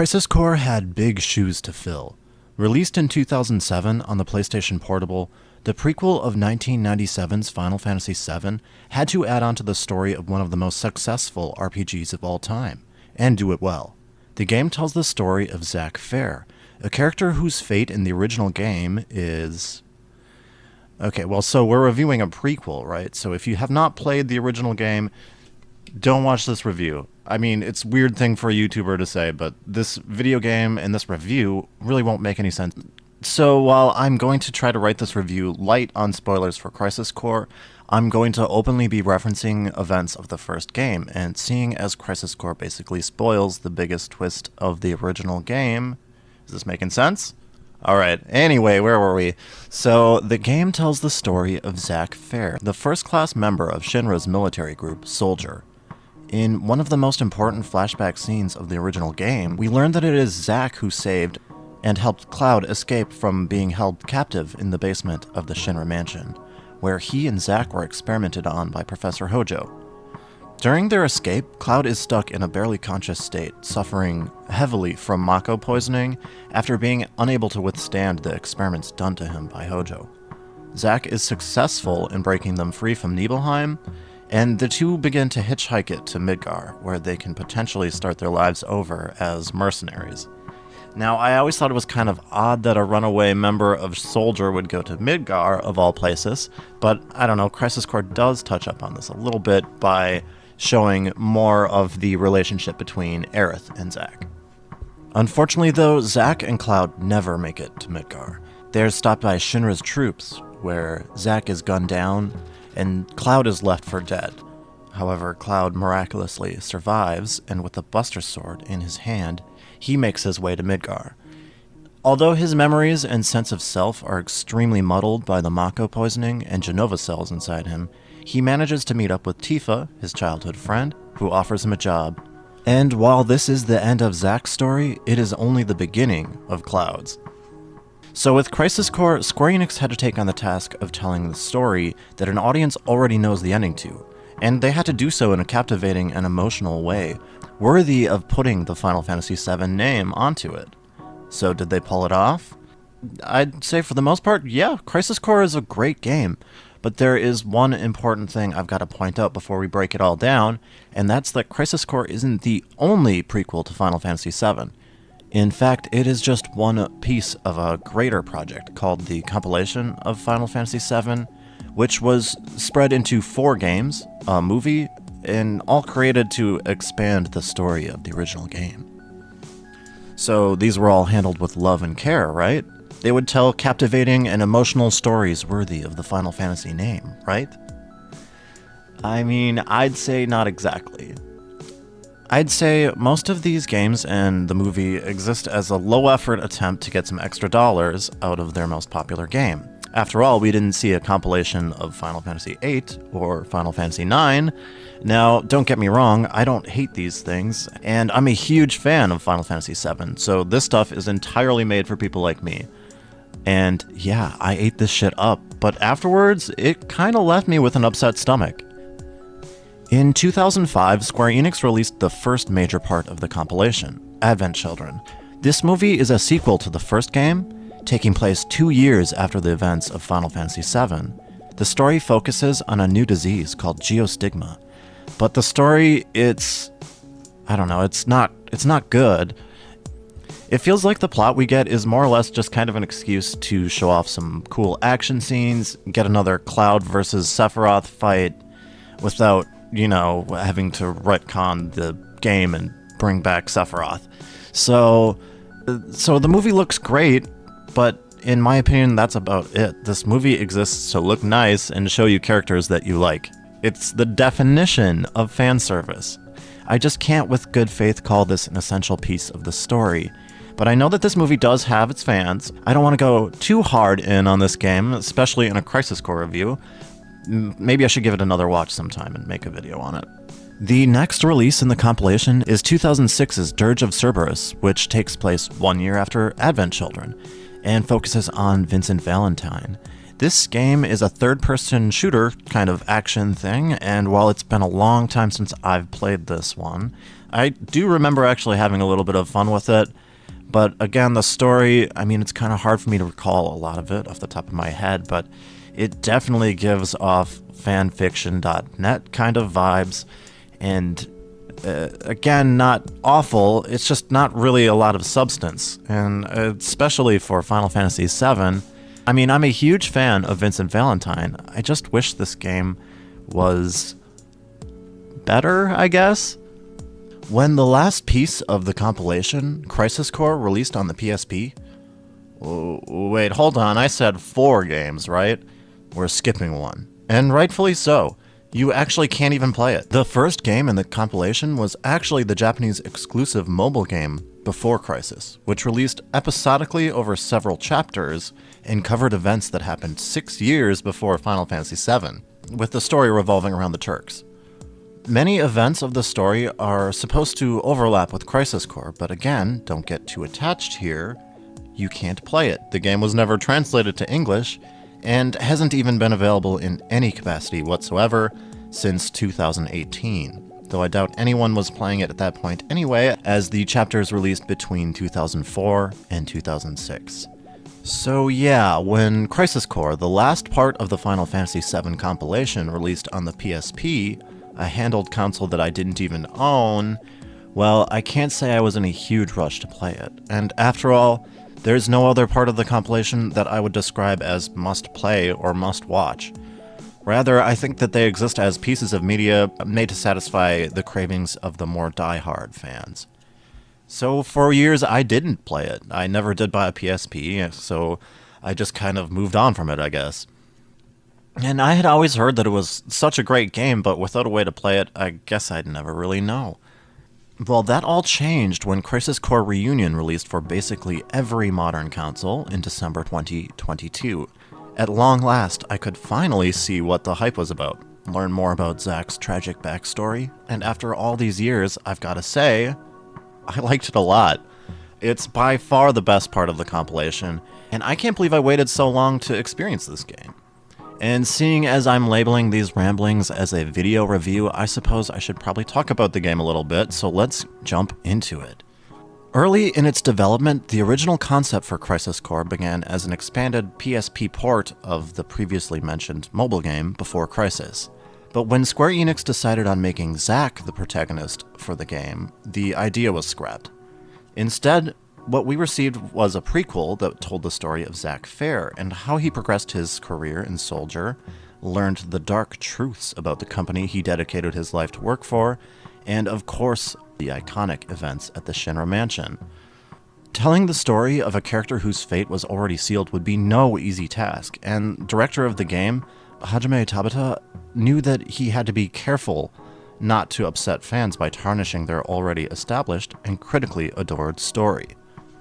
Crisis Core had big shoes to fill. Released in 2007 on the PlayStation Portable, the prequel of 1997's Final Fantasy VII had to add on to the story of one of the most successful RPGs of all time, and do it well. The game tells the story of Zack Fair, a character whose fate in the original game is... Okay, well, so we're reviewing a prequel, right? So if you have not played the original game, don't watch this review. I mean, it's a weird thing for a YouTuber to say, but this video game and this review really won't make any sense. So while I'm going to try to write this review light on spoilers for Crisis Core, I'm going to openly be referencing events of the first game, and seeing as Crisis Core basically spoils the biggest twist of the original game... Is this making sense? Alright, anyway, where were we? So, the game tells the story of Zack Fair, the first-class member of Shinra's military group, Soldier. In one of the most important flashback scenes of the original game, we learn that it is Zack who saved and helped Cloud escape from being held captive in the basement of the Shinra mansion, where he and Zack were experimented on by Professor Hojo. During their escape, Cloud is stuck in a barely conscious state, suffering heavily from Mako poisoning after being unable to withstand the experiments done to him by Hojo. Zack is successful in breaking them free from Nibelheim, and the two begin to hitchhike it to Midgar, where they can potentially start their lives over as mercenaries. Now, I always thought it was kind of odd that a runaway member of Soldier would go to Midgar, of all places, but I don't know, Crisis Core does touch up on this a little bit by showing more of the relationship between Aerith and Zack. Unfortunately, though, Zack and Cloud never make it to Midgar. They're stopped by Shinra's troops, where Zack is gunned down, and Cloud is left for dead. However, Cloud miraculously survives, and with a Buster Sword in his hand, he makes his way to Midgar. Although his memories and sense of self are extremely muddled by the Mako poisoning and Genova cells inside him, he manages to meet up with Tifa, his childhood friend, who offers him a job. And while this is the end of Zack's story, it is only the beginning of Cloud's. So with Crisis Core, Square Enix had to take on the task of telling the story that an audience already knows the ending to, and they had to do so in a captivating and emotional way, worthy of putting the Final Fantasy VII name onto it. So did they pull it off? I'd say for the most part, yeah, Crisis Core is a great game. But there is one important thing I've got to point out before we break it all down, and that's that Crisis Core isn't the only prequel to Final Fantasy VII. In fact, it is just one piece of a greater project called the Compilation of Final Fantasy VII, which was spread into 4 games, a movie, and all created to expand the story of the original game. So these were all handled with love and care, right? They would tell captivating and emotional stories worthy of the Final Fantasy name, right? I mean, I'd say not exactly. I'd say most of these games and the movie exist as a low-effort attempt to get some extra dollars out of their most popular game. After all, we didn't see a compilation of Final Fantasy VIII or Final Fantasy IX. Now, don't get me wrong, I don't hate these things, and I'm a huge fan of Final Fantasy VII, so this stuff is entirely made for people like me. And yeah, I ate this shit up, but afterwards, it kinda left me with an upset stomach. In 2005, Square Enix released the first major part of the compilation, Advent Children. This movie is a sequel to the first game, taking place 2 years after the events of Final Fantasy VII. The story focuses on a new disease called geostigma, but the story, it's not good. It feels like the plot we get is more or less just kind of an excuse to show off some cool action scenes, get another Cloud versus Sephiroth fight, without, having to retcon the game and bring back Sephiroth. So the movie looks great, but in my opinion, that's about it. This movie exists to look nice and show you characters that you like. It's the definition of fan service. I just can't with good faith call this an essential piece of the story. But I know that this movie does have its fans. I don't want to go too hard in on this game, especially in a Crisis Core review. Maybe I should give it another watch sometime and make a video on it. The next release in the compilation is 2006's Dirge of Cerberus, which takes place 1 year after Advent Children, and focuses on Vincent Valentine. This game is a third-person shooter kind of action thing, and while it's been a long time since I've played this one, I do remember actually having a little bit of fun with it, but again, the story, I mean, it's kind of hard for me to recall a lot of it off the top of my head, but it definitely gives off fanfiction.net kind of vibes, and again, not awful, it's just not really a lot of substance, and especially for Final Fantasy VII. I mean, I'm a huge fan of Vincent Valentine. I just wish this game was better, I guess. When the last piece of the compilation, Crisis Core, released on the PSP... Wait, hold on, I said 4 games, right? We're skipping one. And rightfully so. You actually can't even play it. The first game in the compilation was actually the Japanese exclusive mobile game Before Crisis, which released episodically over several chapters and covered events that happened 6 years before Final Fantasy VII, with the story revolving around the Turks. Many events of the story are supposed to overlap with Crisis Core, but again, don't get too attached here. You can't play it. The game was never translated to English, and hasn't even been available in any capacity whatsoever since 2018, though I doubt anyone was playing it at that point anyway, as the chapters released between 2004 and 2006. So yeah, when Crisis Core, the last part of the Final Fantasy VII compilation, released on the PSP, a handheld console that I didn't even own, well, I can't say I was in a huge rush to play it. And after all, there's no other part of the compilation that I would describe as must-play or must-watch. Rather, I think that they exist as pieces of media made to satisfy the cravings of the more die-hard fans. So for years, I didn't play it. I never did buy a PSP, so I just kind of moved on from it, I guess. And I had always heard that it was such a great game, but without a way to play it, I guess I'd never really know. Well, that all changed when Crisis Core Reunion released for basically every modern console in December 2022. At long last, I could finally see what the hype was about, learn more about Zack's tragic backstory, and after all these years, I've gotta say, I liked it a lot. It's by far the best part of the compilation, and I can't believe I waited so long to experience this game. And seeing as I'm labeling these ramblings as a video review, I suppose I should probably talk about the game a little bit, so let's jump into it. Early in its development, the original concept for Crisis Core began as an expanded PSP port of the previously mentioned mobile game Before Crisis. But when Square Enix decided on making Zack the protagonist for the game, the idea was scrapped. Instead, what we received was a prequel that told the story of Zack Fair and how he progressed his career in Soldier, learned the dark truths about the company he dedicated his life to work for, and of course, the iconic events at the Shinra Mansion. Telling the story of a character whose fate was already sealed would be no easy task, and director of the game, Hajime Tabata, knew that he had to be careful not to upset fans by tarnishing their already established and critically adored story.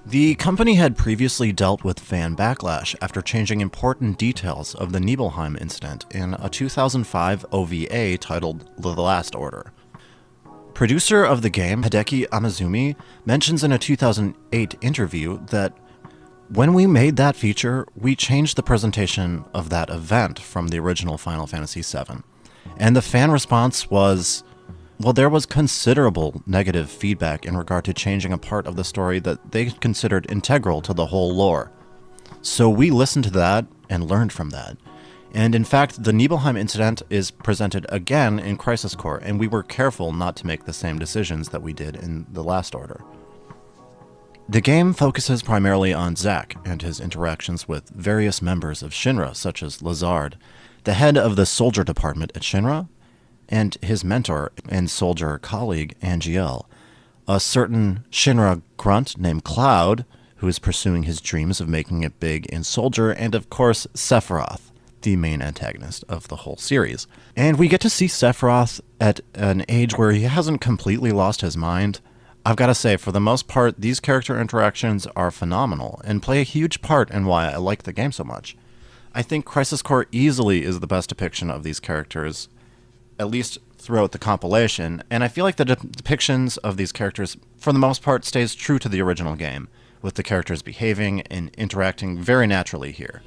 The company had previously dealt with fan backlash after changing important details of the Nibelheim incident in a 2005 OVA titled The Last Order. Producer of the game, Hideki Amazumi, mentions in a 2008 interview that when we made that feature, we changed the presentation of that event from the original Final Fantasy VII. And the fan response was, well, there was considerable negative feedback in regard to changing a part of the story that they considered integral to the whole lore. So we listened to that and learned from that. And in fact, the Nibelheim incident is presented again in Crisis Core, and we were careful not to make the same decisions that we did in The Last Order. The game focuses primarily on Zack and his interactions with various members of Shinra, such as Lazard, the head of the soldier department at Shinra, and his mentor and soldier colleague, Angiel, a certain Shinra grunt named Cloud, who is pursuing his dreams of making it big in Soldier, and of course, Sephiroth, the main antagonist of the whole series. And we get to see Sephiroth at an age where he hasn't completely lost his mind. I've got to say, for the most part, these character interactions are phenomenal and play a huge part in why I like the game so much. I think Crisis Core easily is the best depiction of these characters, at least throughout the compilation, and I feel like the depictions of these characters, for the most part, stays true to the original game, with the characters behaving and interacting very naturally here.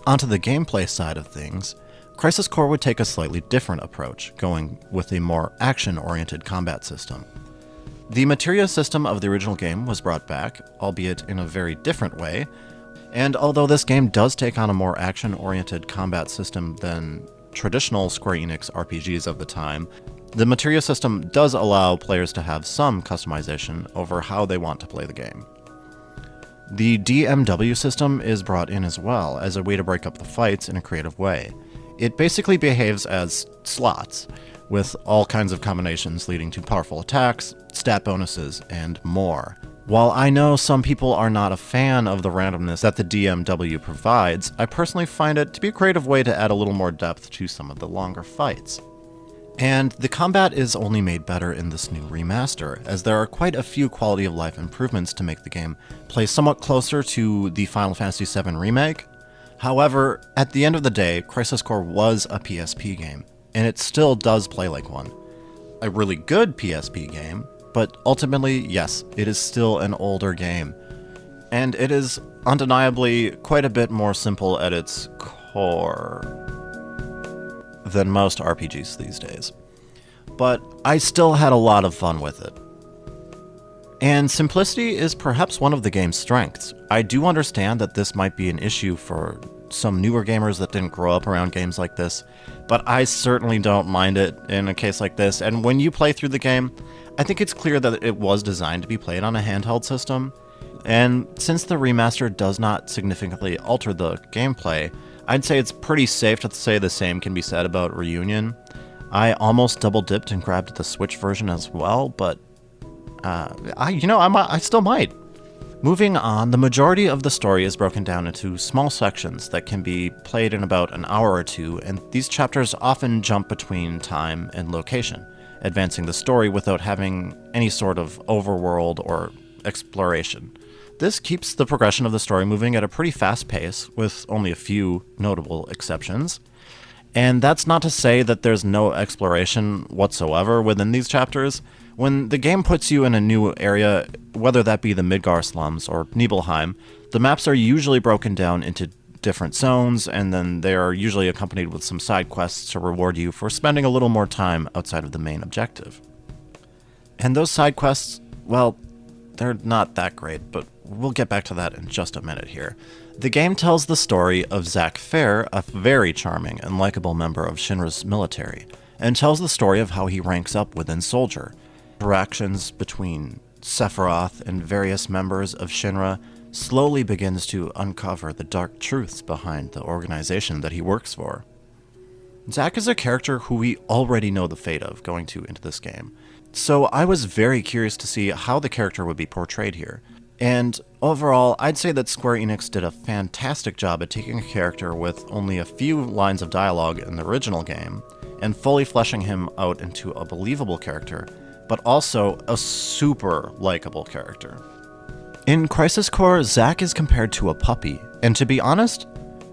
Onto the gameplay side of things, Crisis Core would take a slightly different approach, going with a more action-oriented combat system. The materia system of the original game was brought back, albeit in a very different way, and although this game does take on a more action-oriented combat system than traditional Square Enix RPGs of the time, the materia system does allow players to have some customization over how they want to play the game. The DMW system is brought in as well as a way to break up the fights in a creative way. It basically behaves as slots, with all kinds of combinations leading to powerful attacks, stat bonuses, and more. While I know some people are not a fan of the randomness that the DMW provides, I personally find it to be a creative way to add a little more depth to some of the longer fights. And the combat is only made better in this new remaster, as there are quite a few quality of life improvements to make the game play somewhat closer to the Final Fantasy VII Remake. However, at the end of the day, Crisis Core was a PSP game, and it still does play like one. A really good PSP game, but ultimately, yes, it is still an older game. And it is undeniably quite a bit more simple at its core than most RPGs these days. But I still had a lot of fun with it. And simplicity is perhaps one of the game's strengths. I do understand that this might be an issue for some newer gamers that didn't grow up around games like this, but I certainly don't mind it in a case like this. And when you play through the game, I think it's clear that it was designed to be played on a handheld system. And since the remaster does not significantly alter the gameplay, I'd say it's pretty safe to say the same can be said about Reunion. I almost double-dipped and grabbed the Switch version as well, but I still might. Moving on, the majority of the story is broken down into small sections that can be played in about an hour or two, and these chapters often jump between time and location, advancing the story without having any sort of overworld or exploration. This keeps the progression of the story moving at a pretty fast pace, with only a few notable exceptions. And that's not to say that there's no exploration whatsoever within these chapters. When the game puts you in a new area, whether that be the Midgar slums or Nibelheim, the maps are usually broken down into different zones, and then they are usually accompanied with some side quests to reward you for spending a little more time outside of the main objective. And those side quests, well, they're not that great, but we'll get back to that in just a minute here. The game tells the story of Zack Fair, a very charming and likable member of Shinra's military, and tells the story of how he ranks up within Soldier. Interactions between Sephiroth and various members of Shinra slowly begins to uncover the dark truths behind the organization that he works for. Zack is a character who we already know the fate of going into this game, so I was very curious to see how the character would be portrayed here. And overall, I'd say that Square Enix did a fantastic job at taking a character with only a few lines of dialogue in the original game and fully fleshing him out into a believable character, but also a super likable character. In Crisis Core, Zack is compared to a puppy, and to be honest,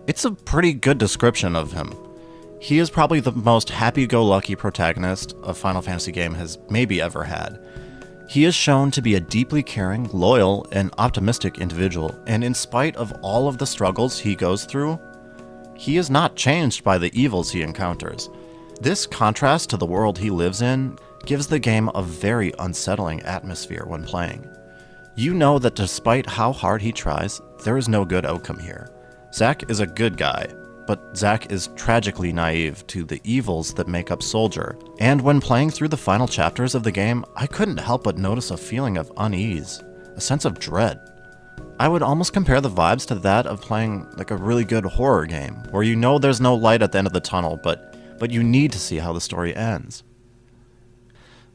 it's a pretty good description of him. He is probably the most happy-go-lucky protagonist a Final Fantasy game has maybe ever had. He is shown to be a deeply caring, loyal, and optimistic individual, and in spite of all of the struggles he goes through, he is not changed by the evils he encounters. This contrast to the world he lives in gives the game a very unsettling atmosphere when playing. You know that despite how hard he tries, there is no good outcome here. Zack is a good guy, but Zack is tragically naive to the evils that make up Soldier, and when playing through the final chapters of the game, I couldn't help but notice a feeling of unease, a sense of dread. I would almost compare the vibes to that of playing like a really good horror game, where you know there's no light at the end of the tunnel, but you need to see how the story ends.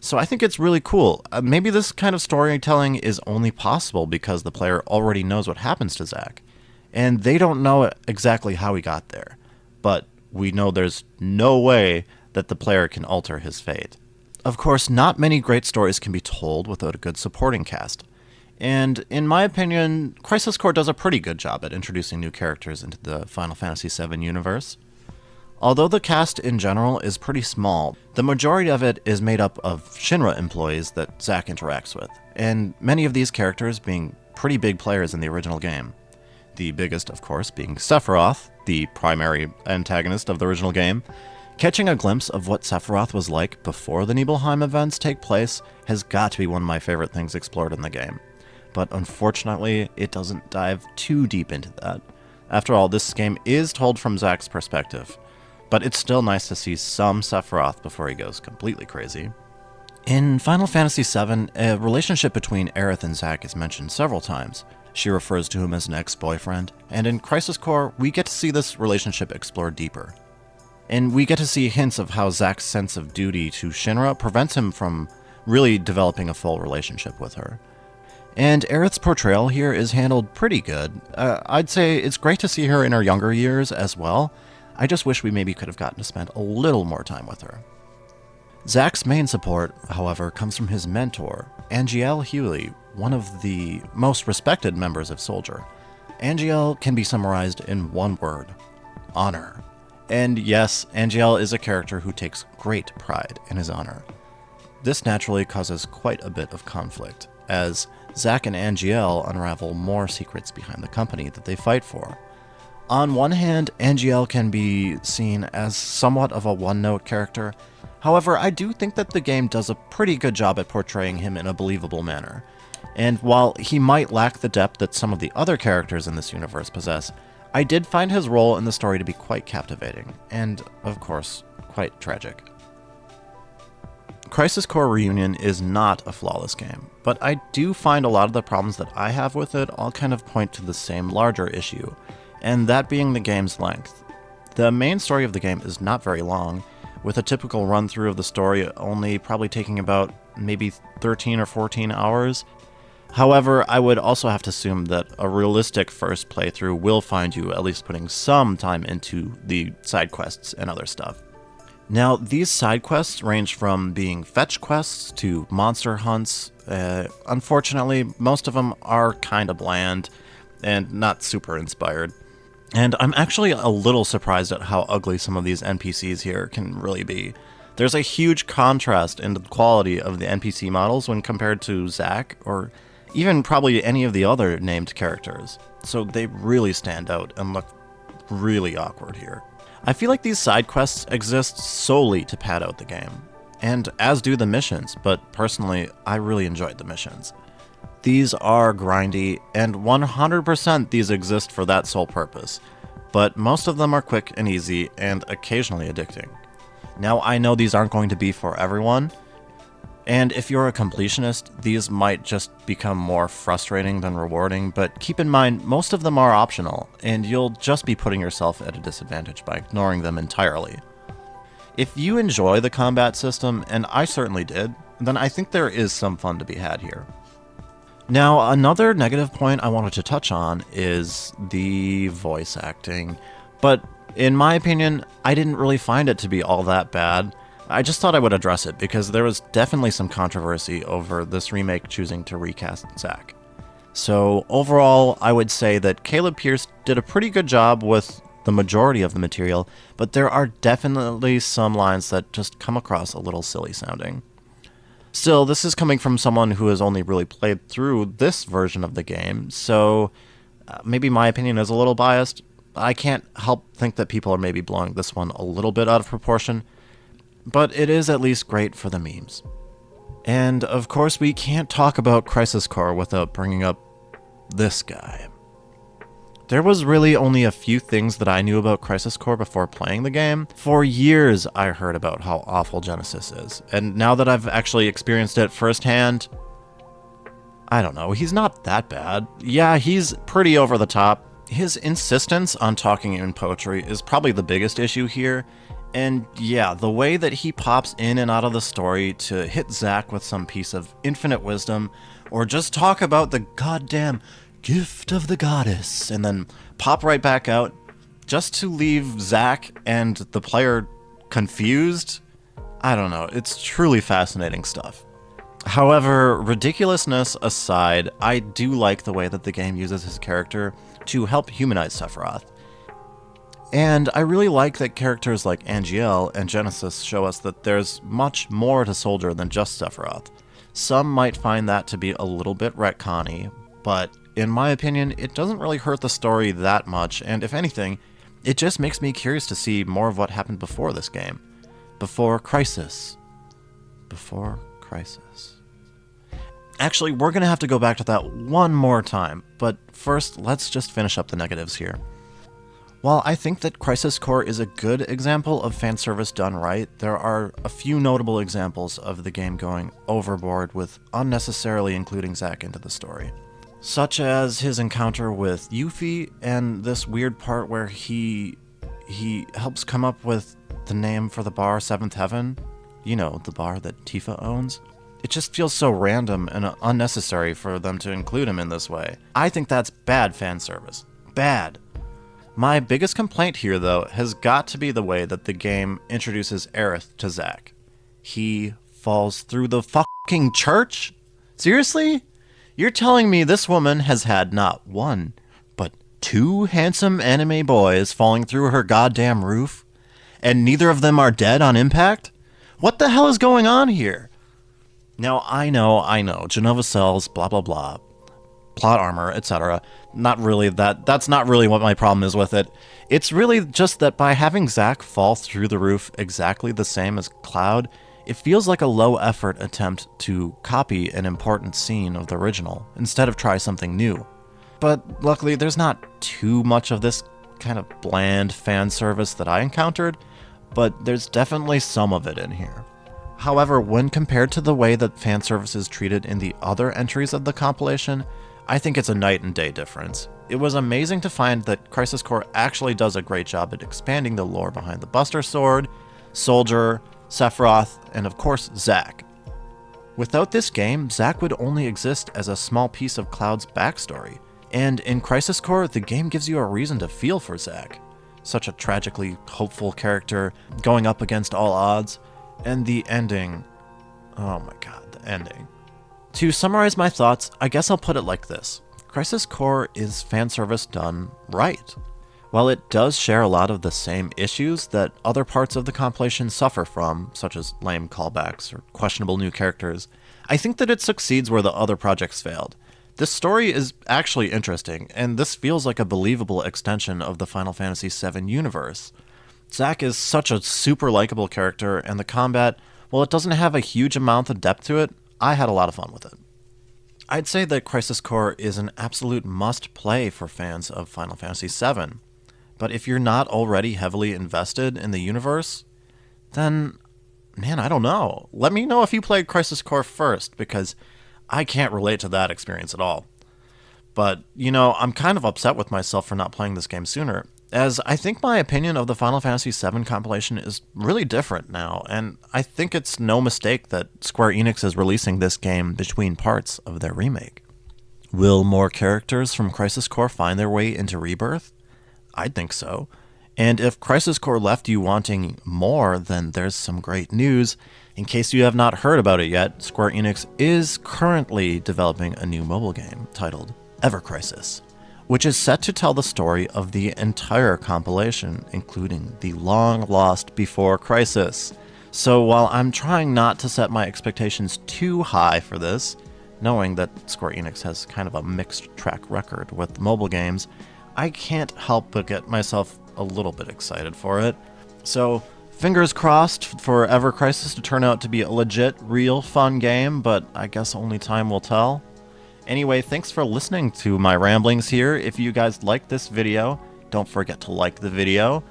So I think it's really cool. Maybe this kind of storytelling is only possible because the player already knows what happens to Zack, and they don't know exactly how he got there, but we know there's no way that the player can alter his fate. Of course, not many great stories can be told without a good supporting cast, and in my opinion, Crisis Core does a pretty good job at introducing new characters into the Final Fantasy VII universe. Although the cast in general is pretty small, the majority of it is made up of Shinra employees that Zack interacts with, and many of these characters being pretty big players in the original game. The biggest, of course, being Sephiroth, the primary antagonist of the original game, Catching a glimpse of what Sephiroth was like before the Nibelheim events take place has got to be one of my favorite things explored in the game. But unfortunately, it doesn't dive too deep into that. After all, this game is told from Zack's perspective, but it's still nice to see some Sephiroth before he goes completely crazy. In Final Fantasy VII, a relationship between Aerith and Zack is mentioned several times. She refers to him as an ex-boyfriend, and in Crisis Core, we get to see this relationship explored deeper. And we get to see hints of how Zack's sense of duty to Shinra prevents him from really developing a full relationship with her. And Aerith's portrayal here is handled pretty good. I'd say it's great to see her in her younger years as well. I just wish we maybe could have gotten to spend a little more time with her. Zack's main support, however, comes from his mentor, Angielle Hewley, one of the most respected members of Soldier. Angielle can be summarized in one word: honor. And yes, Angielle is a character who takes great pride in his honor. This naturally causes quite a bit of conflict, as Zack and Angielle unravel more secrets behind the company that they fight for. On one hand, Angielle can be seen as somewhat of a one-note character. However, I do think that the game does a pretty good job at portraying him in a believable manner. And while he might lack the depth that some of the other characters in this universe possess, I did find his role in the story to be quite captivating, and, of course, quite tragic. Crisis Core Reunion is not a flawless game, but I do find a lot of the problems that I have with it all kind of point to the same larger issue, and that being the game's length. The main story of the game is not very long, with a typical run-through of the story only probably taking about maybe 13 or 14 hours. However, I would also have to assume that a realistic first playthrough will find you at least putting some time into the side quests and other stuff. Now, these side quests range from being fetch quests to monster hunts. Unfortunately, most of them are kind of bland and not super inspired. And I'm actually a little surprised at how ugly some of these NPCs here can really be. There's a huge contrast in the quality of the NPC models when compared to Zack, or even probably any of the other named characters. So they really stand out and look really awkward here. I feel like these side quests exist solely to pad out the game, and as do the missions, but personally, I really enjoyed the missions. These are grindy, and 100% these exist for that sole purpose, but most of them are quick and easy, and occasionally addicting. Now, I know these aren't going to be for everyone, and if you're a completionist, these might just become more frustrating than rewarding, but keep in mind, most of them are optional, and you'll just be putting yourself at a disadvantage by ignoring them entirely. If you enjoy the combat system, and I certainly did, then I think there is some fun to be had here. Now, another negative point I wanted to touch on is the voice acting, but in my opinion, I didn't really find it to be all that bad. I just thought I would address it because there was definitely some controversy over this remake choosing to recast Zack. So overall, I would say that Caleb Pierce did a pretty good job with the majority of the material, but there are definitely some lines that just come across a little silly sounding. Still, this is coming from someone who has only really played through this version of the game, so maybe my opinion is a little biased. I can't help think that people are maybe blowing this one a little bit out of proportion, but it is at least great for the memes. And of course, we can't talk about Crisis Core without bringing up this guy. There was really only a few things that I knew about Crisis Core before playing the game. For years, I heard about how awful Genesis is, and now that I've actually experienced it firsthand, I don't know, he's not that bad. Yeah, he's pretty over the top. His insistence on talking in poetry is probably the biggest issue here. And yeah, the way that he pops in and out of the story to hit Zack with some piece of infinite wisdom, or just talk about the goddamn gift of the goddess, and then pop right back out, just to leave Zack and the player confused. I don't know, it's truly fascinating stuff. However, ridiculousness aside, I do like the way that the game uses his character to help humanize Sephiroth. And I really like that characters like Angielle and Genesis show us that there's much more to Soldier than just Sephiroth. Some might find that to be a little bit retconny, but in my opinion, it doesn't really hurt the story that much, and if anything, it just makes me curious to see more of what happened before this game. before Crisis. Before Crisis. Actually, we're going to have to go back to that one more time, but first, let's just finish up the negatives here. While I think that Crisis Core is a good example of fan service done right, there are a few notable examples of the game going overboard with unnecessarily including Zack into the story. Such as his encounter with Yuffie and this weird part where he helps come up with the name for the bar, Seventh Heaven. You know, the bar that Tifa owns. It just feels so random and unnecessary for them to include him in this way. I think that's bad fan service. Bad. My biggest complaint here, though, has got to be the way that the game introduces Aerith to Zack. He falls through the fucking church? Seriously? You're telling me this woman has had not one, but two handsome anime boys falling through her goddamn roof, and neither of them are dead on impact? What the hell is going on here? Now, I know, Genova cells, blah, blah, blah, plot armor, etc. Not really that's not really what my problem is with it. It's really just that by having Zack fall through the roof exactly the same as Cloud, it feels like a low-effort attempt to copy an important scene of the original, instead of try something new. But luckily, there's not too much of this kind of bland fan service that I encountered, but there's definitely some of it in here. However, when compared to the way that fan service is treated in the other entries of the compilation, I think it's a night and day difference. It was amazing to find that Crisis Core actually does a great job at expanding the lore behind the Buster Sword, Soldier, Sephiroth, and of course, Zack. Without this game, Zack would only exist as a small piece of Cloud's backstory, and in Crisis Core, the game gives you a reason to feel for Zack. Such a tragically hopeful character, going up against all odds, and the ending. Oh my god, the ending. To summarize my thoughts, I guess I'll put it like this. Crisis Core is fan service done right. While it does share a lot of the same issues that other parts of the compilation suffer from, such as lame callbacks or questionable new characters, I think that it succeeds where the other projects failed. This story is actually interesting, and this feels like a believable extension of the Final Fantasy VII universe. Zack is such a super likable character, and the combat, while it doesn't have a huge amount of depth to it, I had a lot of fun with it. I'd say that Crisis Core is an absolute must-play for fans of Final Fantasy VII, but if you're not already heavily invested in the universe, then, man, I don't know. Let me know if you played Crisis Core first, because I can't relate to that experience at all. But, you know, I'm kind of upset with myself for not playing this game sooner, as I think my opinion of the Final Fantasy VII compilation is really different now, and I think it's no mistake that Square Enix is releasing this game between parts of their remake. Will more characters from Crisis Core find their way into Rebirth? I'd think so. And if Crisis Core left you wanting more, then there's some great news. In case you have not heard about it yet, Square Enix is currently developing a new mobile game titled Ever Crisis, which is set to tell the story of the entire compilation, including the long-lost Before Crisis. So while I'm trying not to set my expectations too high for this, knowing that Square Enix has kind of a mixed track record with mobile games, I can't help but get myself a little bit excited for it. So fingers crossed for Ever Crisis to turn out to be a legit, real fun game, but I guess only time will tell. Anyway, thanks for listening to my ramblings here. If you guys liked this video, don't forget to like the video,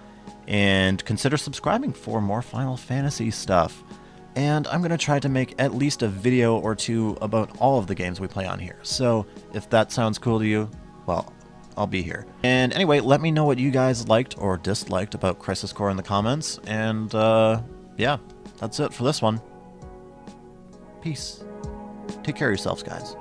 and consider subscribing for more Final Fantasy stuff. And I'm going to try to make at least a video or two about all of the games we play on here. So if that sounds cool to you, well, I'll be here. And anyway, let me know what you guys liked or disliked about Crisis Core in the comments. And yeah, that's it for this one. Peace. Take care of yourselves, guys.